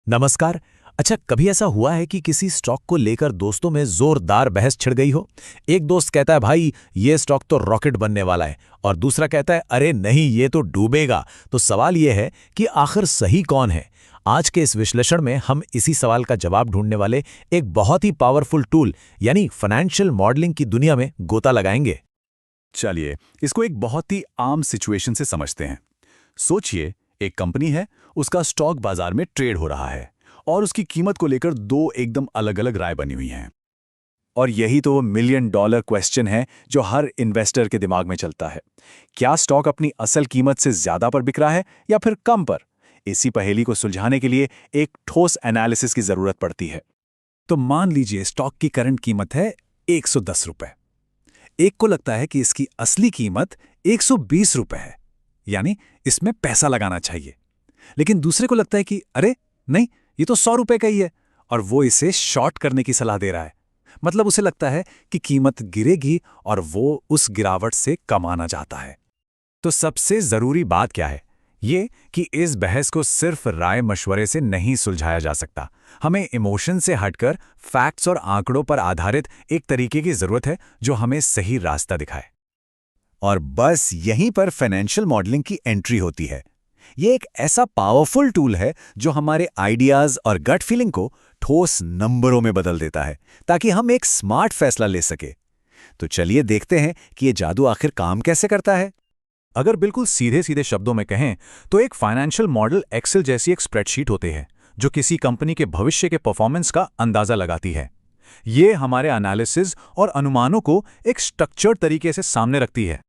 नमस्कार। अच्छा, कभी ऐसा हुआ है कि किसी स्टॉक को लेकर दोस्तों में जोरदार बहस छिड़ गई हो? एक दोस्त कहता है भाई ये स्टॉक तो रॉकेट बनने वाला है, और दूसरा कहता है अरे नहीं ये तो डूबेगा। तो सवाल ये है कि आखिर सही कौन है? आज के इस विश्लेषण में हम इसी सवाल का जवाब ढूंढने वाले एक बहुत ही पावरफुल टूल यानी फाइनेंशियल मॉडलिंग की दुनिया में गोता लगाएंगे। चलिए इसको एक बहुत ही आम सिचुएशन से समझते हैं। सोचिए एक कंपनी है, उसका स्टॉक बाजार में ट्रेड हो रहा है और उसकी कीमत को लेकर दो एकदम अलग अलग राय बनी हुई हैं। और यही तो वो मिलियन डॉलर क्वेश्चन है जो हर इन्वेस्टर के दिमाग में चलता है। क्या स्टॉक अपनी असल कीमत से ज्यादा पर बिक रहा है या फिर कम पर? इसी पहेली को सुलझाने के लिए एक ठोस एनालिसिस की जरूरत पड़ती है। तो मान लीजिए स्टॉक की करंट कीमत है 110 रुपए। एक को लगता है कि इसकी असली कीमत 120 रुपए है, यानी इसमें पैसा लगाना चाहिए। लेकिन दूसरे को लगता है कि अरे नहीं, ये तो 100 रुपए का ही है, और वो इसे शॉर्ट करने की सलाह दे रहा है। मतलब उसे लगता है कि कीमत गिरेगी और वो उस गिरावट से कमाना चाहता है। तो सबसे जरूरी बात क्या है? ये कि इस बहस को सिर्फ राय मशवरे से नहीं सुलझाया जा सकता। हमें इमोशन से हटकर फैक्ट्स और आंकड़ों पर आधारित एक तरीके की जरूरत है जो हमें सही रास्ता दिखाए। और बस यहीं पर फाइनेंशियल मॉडलिंग की एंट्री होती है। ये एक ऐसा पावरफुल टूल है जो हमारे आइडियाज और गट फीलिंग को ठोस नंबरों में बदल देता है, ताकि हम एक स्मार्ट फैसला ले सके। तो चलिए देखते हैं कि ये जादू आखिर काम कैसे करता है। अगर बिल्कुल सीधे सीधे शब्दों में कहें तो एक फाइनेंशियल मॉडल एक्सेल जैसी एक स्प्रेडशीट होती है जो किसी कंपनी के भविष्य के परफॉर्मेंस का अंदाजा लगाती है। ये हमारे एनालिसिस और अनुमानों को एक स्ट्रक्चर्ड तरीके से सामने रखती है।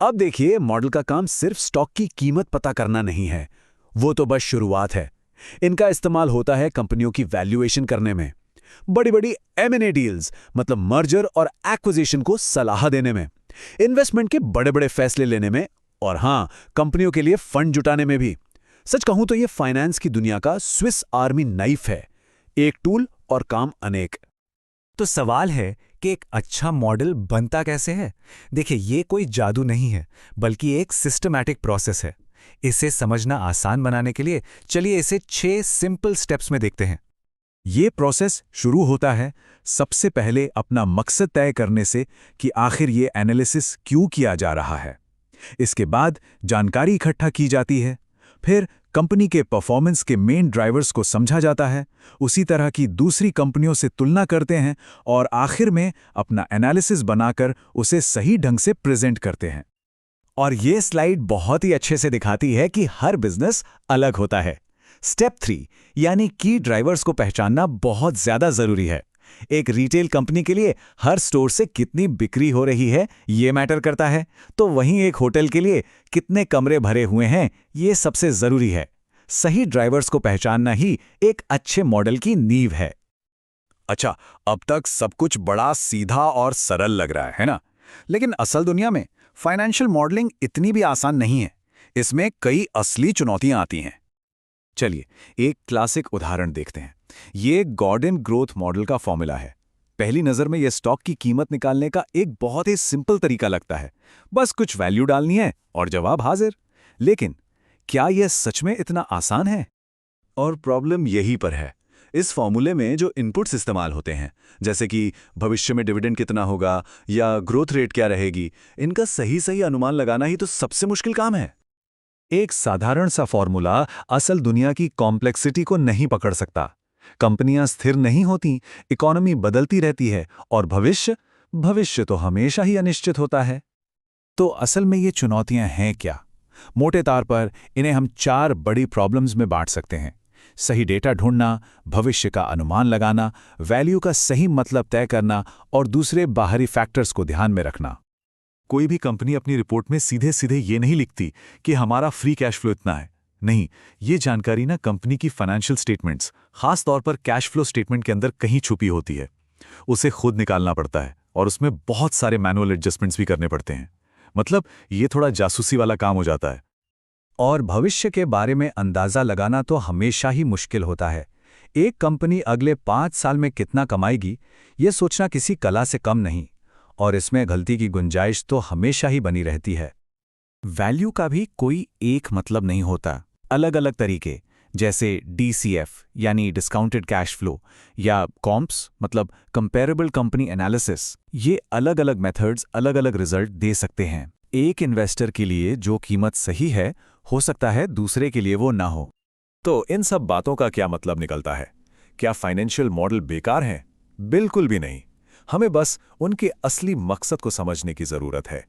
अब देखिए, मॉडल का काम सिर्फ स्टॉक की कीमत पता करना नहीं है, वो तो बस शुरुआत है। इनका इस्तेमाल होता है कंपनियों की वैल्यूएशन करने में, बड़ी बड़ी M&A डील्स मतलब मर्जर और एक्विजिशन को सलाह देने में, इन्वेस्टमेंट के बड़े बड़े फैसले लेने में, और हाँ, कंपनियों के लिए फंड जुटाने में भी। सच कहूं तो ये फाइनेंस की दुनिया का स्विस आर्मी नाइफ है, एक टूल और काम अनेक। तो सवाल है कि एक अच्छा मॉडल बनता कैसे है? देखिए, ये कोई जादू नहीं है, बल्कि एक सिस्टमैटिक प्रोसेस है। इसे समझना आसान बनाने के लिए चलिए इसे 6 सिंपल स्टेप्स में देखते हैं। ये प्रोसेस शुरू होता है सबसे पहले अपना मकसद तय करने से कि आखिर ये एनालिसिस क्यों किया जा रहा है। इसके बाद जानकारी इकट्ठा की जाती है, फिर कंपनी के परफॉर्मेंस के मेन ड्राइवर्स को समझा जाता है, उसी तरह की दूसरी कंपनियों से तुलना करते हैं, और आखिर में अपना एनालिसिस बनाकर उसे सही ढंग से प्रेजेंट करते हैं। और ये स्लाइड बहुत ही अच्छे से दिखाती है कि हर बिजनेस अलग होता है। स्टेप 3 यानी की ड्राइवर्स को पहचानना बहुत ज्यादा जरूरी है। एक रिटेल कंपनी के लिए हर स्टोर से कितनी बिक्री हो रही है ये मैटर करता है, तो वहीं एक होटल के लिए कितने कमरे भरे हुए हैं ये सबसे जरूरी है। सही ड्राइवर्स को पहचानना ही एक अच्छे मॉडल की नींव है। अच्छा, अब तक सब कुछ बड़ा सीधा और सरल लग रहा है ना? लेकिन असल दुनिया में फाइनेंशियल मॉडलिंग इतनी भी आसान नहीं है। इसमें कई असली चुनौतियां आती हैं। चलिए एक क्लासिक उदाहरण देखते हैं। ये गॉर्डन ग्रोथ मॉडल का फॉर्मूला है। पहली नजर में यह स्टॉक की कीमत निकालने का एक बहुत ही सिंपल तरीका लगता है। बस कुछ वैल्यू डालनी है और जवाब हाजिर। लेकिन क्या यह सच में इतना आसान है? और प्रॉब्लम यही पर है। इस फॉर्मूले में जो इनपुट्स इस्तेमाल होते हैं, जैसे कि भविष्य में डिविडेंड कितना होगा या ग्रोथ रेट क्या रहेगी, इनका सही सही अनुमान लगाना ही तो सबसे मुश्किल काम है। एक साधारण सा फॉर्मूला असल दुनिया की कॉम्प्लेक्सिटी को नहीं पकड़ सकता। कंपनियां स्थिर नहीं होती, इकोनॉमी बदलती रहती है, और भविष्य तो हमेशा ही अनिश्चित होता है। तो असल में ये चुनौतियां हैं क्या? मोटे तौर पर इन्हें हम 4 बड़ी प्रॉब्लम्स में बांट सकते हैं। सही डेटा ढूंढना, भविष्य का अनुमान लगाना, वैल्यू का सही मतलब तय करना, और दूसरे बाहरी फैक्टर्स को ध्यान में रखना। कोई भी कंपनी अपनी रिपोर्ट में सीधे सीधे ये नहीं लिखती कि हमारा फ्री कैश फ्लो इतना है। नहीं, ये जानकारी ना कंपनी की फाइनेंशियल स्टेटमेंट्स, खास तौर पर कैश फ्लो स्टेटमेंट के अंदर कहीं छुपी होती है। उसे खुद निकालना पड़ता है, और उसमें बहुत सारे मैनुअल एडजस्टमेंट्स भी करने पड़ते हैं। मतलब ये थोड़ा जासूसी वाला काम हो जाता है। और भविष्य के बारे में अंदाजा लगाना तो हमेशा ही मुश्किल होता है। एक कंपनी अगले 5 साल में कितना कमाएगी, ये सोचना किसी कला से कम नहीं, और इसमें गलती की गुंजाइश तो हमेशा ही बनी रहती है। वैल्यू का भी कोई एक मतलब नहीं होता। अलग अलग तरीके, जैसे DCF यानी डिस्काउंटेड कैश फ्लो या कॉम्प्स मतलब कंपेरेबल कंपनी एनालिसिस, ये अलग-अलग मेथड्स अलग-अलग रिजल्ट दे सकते हैं। एक इन्वेस्टर के लिए जो कीमत सही है, हो सकता है दूसरे के लिए वो ना हो। तो इन सब बातों का क्या मतलब निकलता है? क्या फाइनेंशियल मॉडल बेकार हैं? बिल्कुल भी नहीं। हमें बस उनके असली मकसद को समझने की जरूरत है।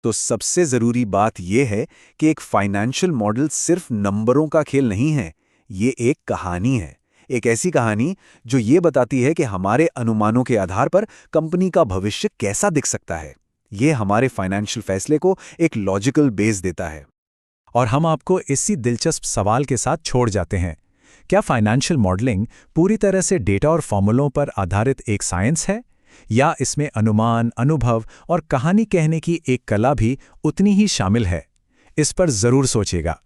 तो सबसे ज़रूरी बात यह है कि एक फाइनेंशियल मॉडल सिर्फ नंबरों का खेल नहीं है, ये एक कहानी है। एक ऐसी कहानी जो ये बताती है कि हमारे अनुमानों के आधार पर कंपनी का भविष्य कैसा दिख सकता है। ये हमारे फाइनेंशियल फैसले को एक लॉजिकल बेस देता है। और हम आपको इसी दिलचस्प सवाल के साथ छोड़ जाते हैं। क्या फाइनेंशियल मॉडलिंग पूरी तरह से डेटा और फॉर्मूलों पर आधारित एक साइंस है? या इसमें अनुमान, अनुभव और कहानी कहने की एक कला भी उतनी ही शामिल है? इस पर जरूर सोचिएगा।